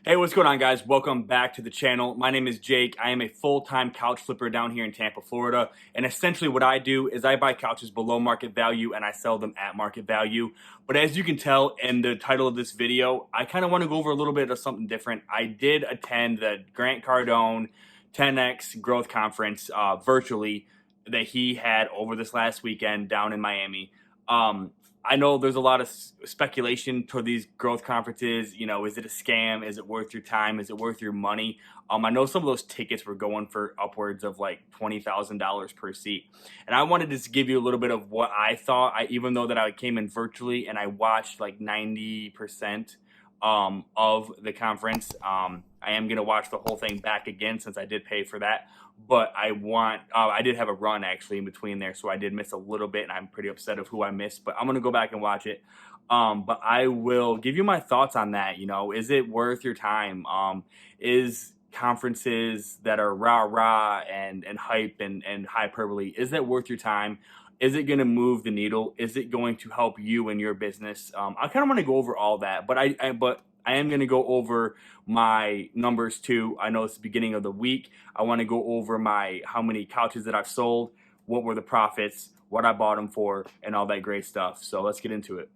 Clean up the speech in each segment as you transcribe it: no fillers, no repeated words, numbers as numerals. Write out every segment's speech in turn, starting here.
Hey, what's going on, guys? Welcome back to the channel. My name is Jake. I am a full-time couch flipper down here in Tampa, Florida. And essentially what I do is I buy couches below market value and I sell them at market value. But as you can tell in the title of this video, I kind of want to go over a little bit of something different. I did attend the Grant Cardone 10X Growth Conference virtually that he had over this last weekend down in Miami. I know there's a lot of speculation toward these growth conferences. You know, is it a scam? Is it worth your time? Is it worth your money? I know some of those tickets were going for upwards of like $20,000 per seat. And I wanted to just give you a little bit of what I thought. Even though that I came in virtually and I watched like 90% of the conference. I am going to watch the whole thing back again since I did pay for that. But I did have a run actually in between there, so I did miss a little bit, and I'm pretty upset of who I missed. But I'm going to go back and watch it. But I will give you my thoughts on that. You know, is it worth your time? Is conferences that are rah-rah and hype and hyperbole, is that worth your time? Is it going to move the needle? Is it going to help you in your business? I kind of want to go over all that, but I am going to go over my numbers too. I know it's the beginning of the week. I want to go over how many couches that I've sold, what were the profits, what I bought them for, and all that great stuff. So let's get into it.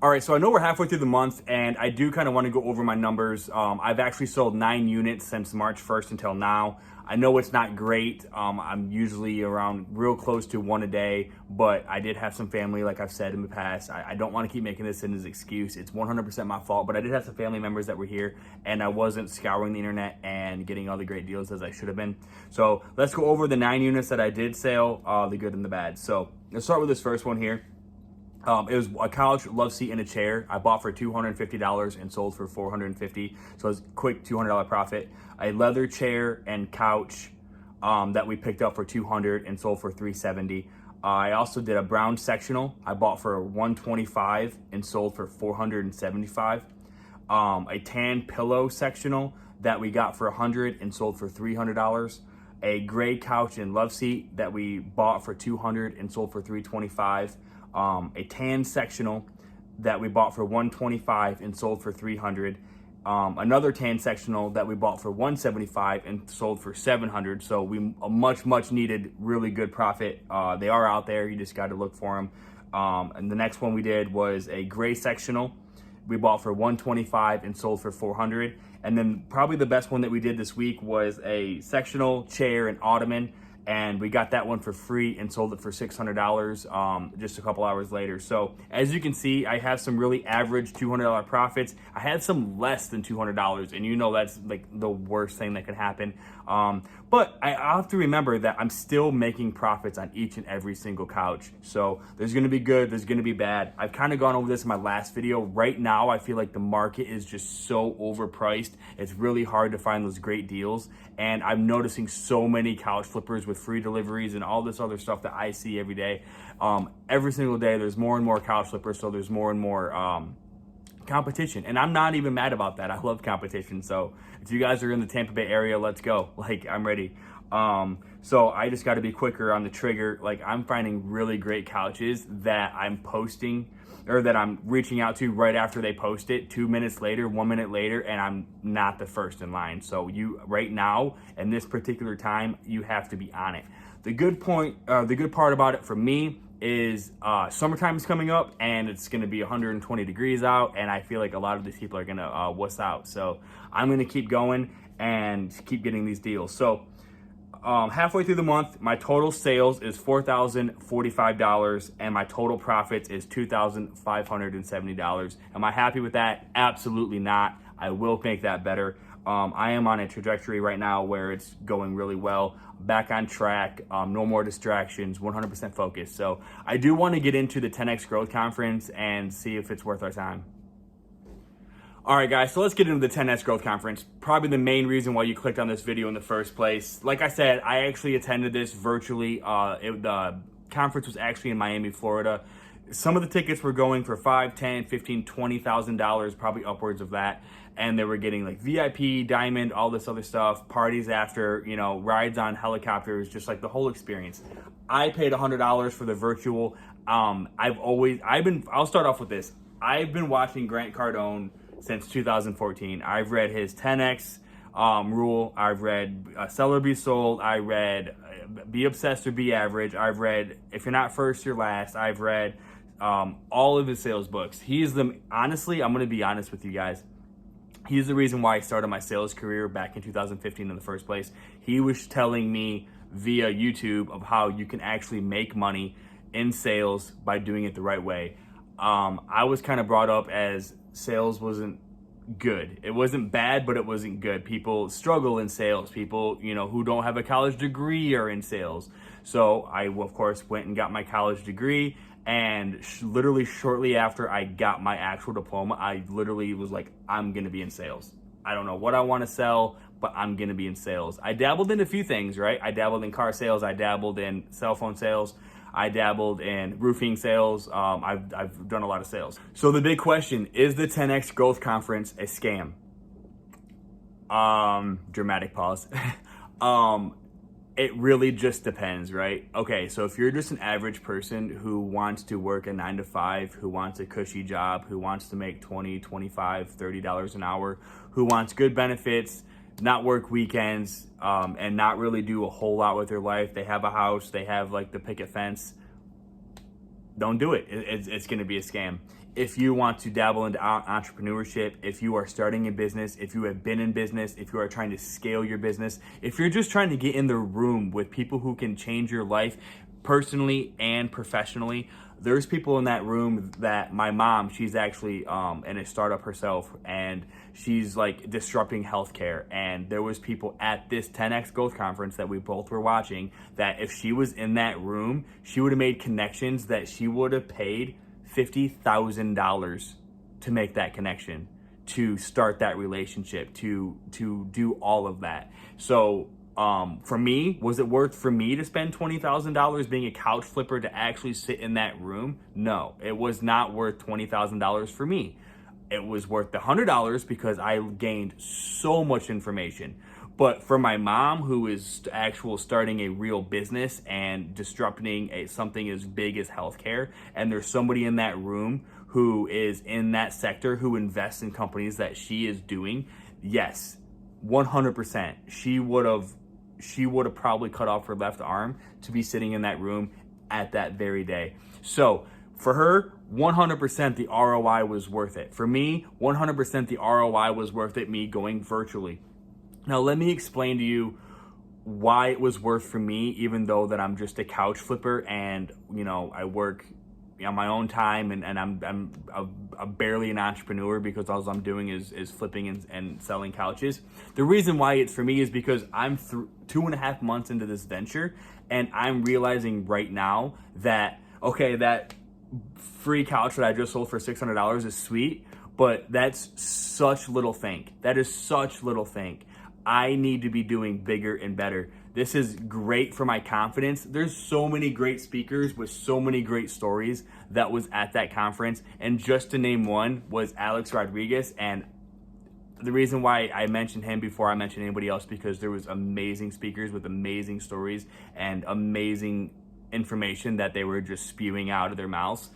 All right, so I know we're halfway through the month, and I do kind of want to go over my numbers. I've actually sold 9 units since March 1st until now. I know it's not great. I'm usually around real close to 1 a day, but I did have some family, like I've said in the past. I don't want to keep making this in as an excuse. It's 100% my fault, but I did have some family members that were here, and I wasn't scouring the internet and getting all the great deals as I should have been. So let's go over the 9 units that I did sell, the good and the bad. So let's start with this first one here. It was a couch, love seat, and a chair. I bought for $250 and sold for $450. So it was a quick $200 profit. A leather chair and couch that we picked up for $200 and sold for $370. I also did a brown sectional. I bought for $125 and sold for $475. A tan pillow sectional that we got for $100 and sold for $300. A gray couch and love seat that we bought for $200 and sold for $325. A tan sectional that we bought for $125 and sold for $300. Another tan sectional that we bought for $175 and sold for $700. So a much needed, really good profit. They are out there. You just got to look for them. And the next one we did was a gray sectional. We bought for $125 and sold for $400. And then probably the best one that we did this week was a sectional chair and ottoman. And we got that one for free and sold it for $600 just a couple hours later. So as you can see, I have some really average $200 profits. I had some less than $200, and you know that's like the worst thing that could happen. But I have to remember that I'm still making profits on each and every single couch. So there's gonna be good, there's gonna be bad. I've kind of gone over this in my last video. Right now, I feel like the market is just so overpriced. It's really hard to find those great deals. And I'm noticing so many couch flippers with free deliveries and all this other stuff that I see every day. Every single day, there's more and more couch flippers, so there's more and more competition. And I'm not even mad about that. I love competition. So if you guys are in the Tampa Bay area, let's go. Like, I'm ready. So I just got to be quicker on the trigger. Like, I'm finding really great couches that I'm posting or that I'm reaching out to right after they post it, 2 minutes later, 1 minute later, and I'm not the first in line. So you right now, in this particular time, you have to be on it. The good part about it for me is summertime is coming up and it's going to be 120 degrees out, and I feel like a lot of these people are going to wuss out. So I'm going to keep going and keep getting these deals. So halfway through the month, my total sales is $4,045 and my total profits is $2,570. Am I happy with that? Absolutely not. I will make that better. I am on a trajectory right now where it's going really well, back on track, no more distractions, 100% focused. So I do want to get into the 10X Growth Conference and see if it's worth our time. All right, guys, so let's get into the 10X Growth Conference. Probably the main reason why you clicked on this video in the first place. Like I said, I actually attended this virtually. The conference was actually in Miami, Florida. Some of the tickets were going for $5,000, $10,000, $15,000, $20,000, probably upwards of that. And they were getting like VIP, diamond, all this other stuff, parties after, you know, rides on helicopters, just like the whole experience. I paid $100 for the virtual. I'll start off with this. I've been watching Grant Cardone since 2014. I've read his 10X rule. I've read Sell or Be Sold. I read Be Obsessed or Be Average. I've read If You're Not First, You're Last. I've read all of his sales books. Honestly, I'm going to be honest with you guys. He's the reason why I started my sales career back in 2015 in the first place. He was telling me via YouTube of how you can actually make money in sales by doing it the right way. I was kind of brought up as sales wasn't good. It wasn't bad, but it wasn't good. People struggle in sales. People, who don't have a college degree are in sales. So I, of course, went and got my college degree. And literally shortly after I got my actual diploma, I literally was like, I'm going to be in sales. I don't know what I want to sell, but I'm going to be in sales. I dabbled in a few things, right? I dabbled in car sales. I dabbled in cell phone sales. I dabbled in roofing sales. I've done a lot of sales. So the big question, is the 10X Growth Conference a scam? Dramatic pause. It really just depends, right? Okay, so if you're just an average person who wants to work a 9 to 5, who wants a cushy job, who wants to make $20, $25, $30 an hour, who wants good benefits, not work weekends, and not really do a whole lot with their life. They have a house, they have like the picket fence. Don't do it. It's going to be a scam. If you want to dabble into entrepreneurship, if you are starting a business, if you have been in business, if you are trying to scale your business, if you're just trying to get in the room with people who can change your life personally and professionally, there's people in that room that my mom, she's actually in a startup herself, and she's like disrupting healthcare. And there was people at this 10X Growth Conference that we both were watching that if she was in that room, she would have made connections that she would have paid $50,000 to make that connection, to start that relationship, to do all of that. So for me, was it worth for me to spend $20,000 being a couch flipper to actually sit in that room? No, it was not worth $20,000 for me. It was worth the $100 because I gained so much information. But for my mom, who is starting a real business and disrupting something as big as healthcare, and there's somebody in that room who is in that sector who invests in companies that she is doing, yes, 100%. She would have probably cut off her left arm to be sitting in that room at that very day. So for her, 100% the ROI was worth it. For me, 100% the ROI was worth it, me going virtually. Now, let me explain to you why it was worth for me, even though that I'm just a couch flipper and, I work on my own time and I'm barely an entrepreneur because all I'm doing is flipping and selling couches. The reason why it's for me is because I'm 2.5 months into this venture, and I'm realizing right now that, okay, that free couch that I just sold for $600 is sweet, but that's such little think. That is such little think. I need to be doing bigger and better. This is great for my confidence. There's so many great speakers with so many great stories that was at that conference. And just to name one was Alex Rodriguez. And the reason why I mentioned him before I mentioned anybody else, because there was amazing speakers with amazing stories and amazing information that they were just spewing out of their mouths.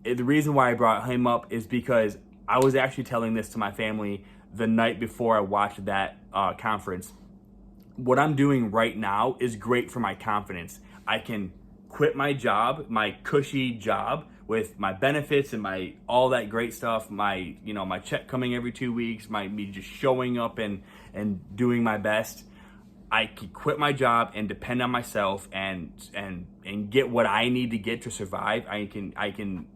The reason why I brought him up is because I was actually telling this to my family the night before I watched that conference. What I'm doing right now is great for my confidence. I can quit my job, my cushy job with my benefits and my all that great stuff, my my check coming every 2 weeks, me just showing up and doing my best. I can quit my job and depend on myself and get what I need to get to survive. I can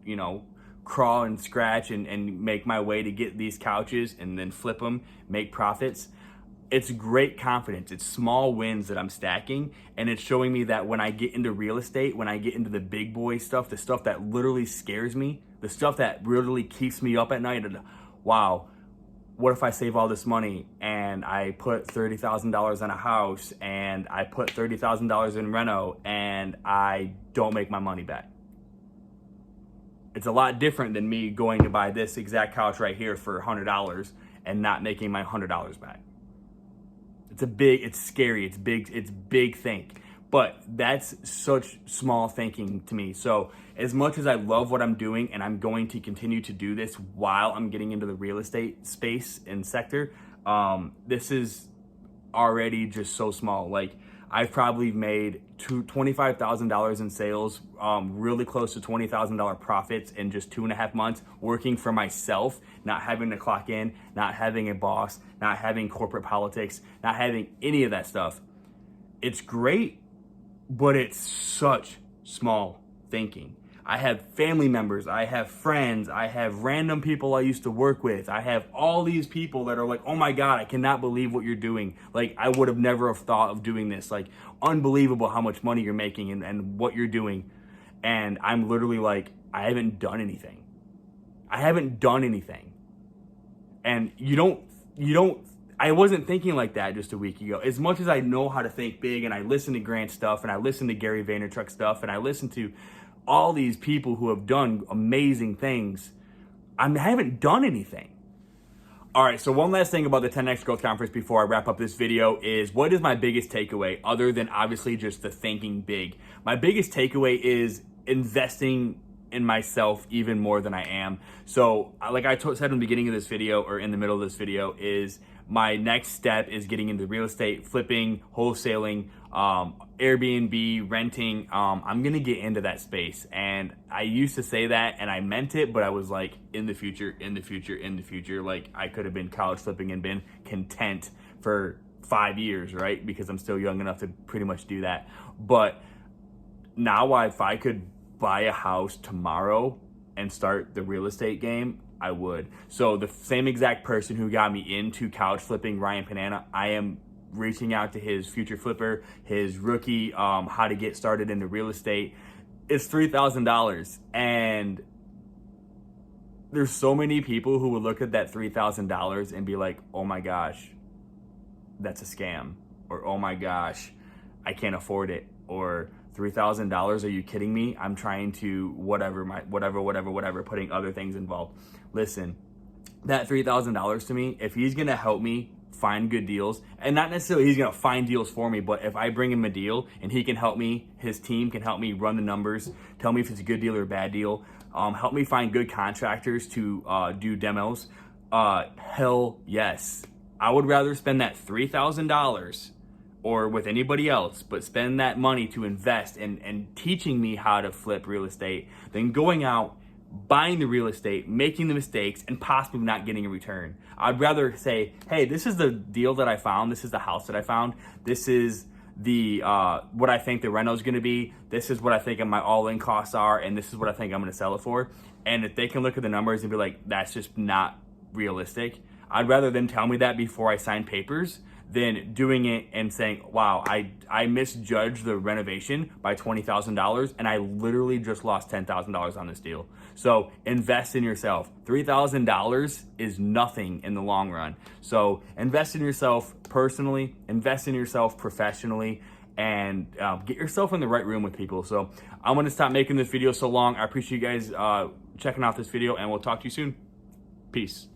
crawl and scratch and make my way to get these couches and then flip them, make profits. It's great confidence. It's small wins that I'm stacking, and it's showing me that when I get into real estate, when I get into the big boy stuff, the stuff that literally scares me, the stuff that literally keeps me up at night, and wow, what if I save all this money and I put $30,000 on a house and I put $30,000 in reno and I don't make my money back? It's a lot different than me going to buy this exact couch right here for $100 and not making my $100 back. It's scary, it's big think. But that's such small thinking to me. So as much as I love what I'm doing and I'm going to continue to do this while I'm getting into the real estate space and sector, this is already just so small. Like I've probably made $25,000 in sales, really close to $20,000 profits in just 2.5 months working for myself, not having to clock in, not having a boss, not having corporate politics, not having any of that stuff. It's great, but it's such small thinking. I have family members, I have friends, I have random people I used to work with. I have all these people that are like, oh my God, I cannot believe what you're doing. Like, I would have never have thought of doing this. Like, unbelievable how much money you're making and what you're doing. And I'm literally like, I haven't done anything. I haven't done anything. And I wasn't thinking like that just a week ago. As much as I know how to think big and I listen to Grant stuff and I listen to Gary Vaynerchuk stuff and I listen to all these people who have done amazing things, I haven't done anything. All right, so one last thing about the 10X Growth Conference before I wrap up this video is, what is my biggest takeaway other than obviously just the thinking big? My biggest takeaway is investing in myself even more than I am. So like I said in the beginning of this video, or in the middle of this video, is my next step is getting into real estate, flipping, wholesaling, Airbnb, renting. I'm gonna get into that space. And I used to say that and I meant it, but I was like, in the future, in the future, in the future. Like I could have been college flipping and been content for 5 years, right? Because I'm still young enough to pretty much do that. But now if I could buy a house tomorrow and start the real estate game, I would. So the same exact person who got me into couch flipping, Ryan Panana, I am reaching out to his future flipper, his rookie, how to get started into real estate. It's $3,000. And there's so many people who would look at that $3,000 and be like, oh my gosh, that's a scam. Or, oh my gosh, I can't afford it. Or $3,000, are you kidding me? I'm trying to whatever, putting other things involved. Listen, that $3,000 to me, if he's gonna help me find good deals, and not necessarily he's gonna find deals for me, but if I bring him a deal and he can help me, his team can help me run the numbers, tell me if it's a good deal or a bad deal, help me find good contractors to do demos, hell yes. I would rather spend that $3,000 or with anybody else, but spend that money to invest in teaching me how to flip real estate than going out, buying the real estate, making the mistakes, and possibly not getting a return. I'd rather say, hey, this is the deal that I found. This is the house that I found. This is the what I think the rental is going to be. This is what I think my all-in costs are, and this is what I think I'm going to sell it for. And if they can look at the numbers and be like, that's just not realistic, I'd rather them tell me that before I sign papers than doing it and saying, wow, I misjudged the renovation by $20,000 and I literally just lost $10,000 on this deal. So invest in yourself. $3,000 is nothing in the long run. So invest in yourself personally, invest in yourself professionally, and get yourself in the right room with people. So I'm gonna stop making this video so long. I appreciate you guys checking out this video, and we'll talk to you soon. Peace.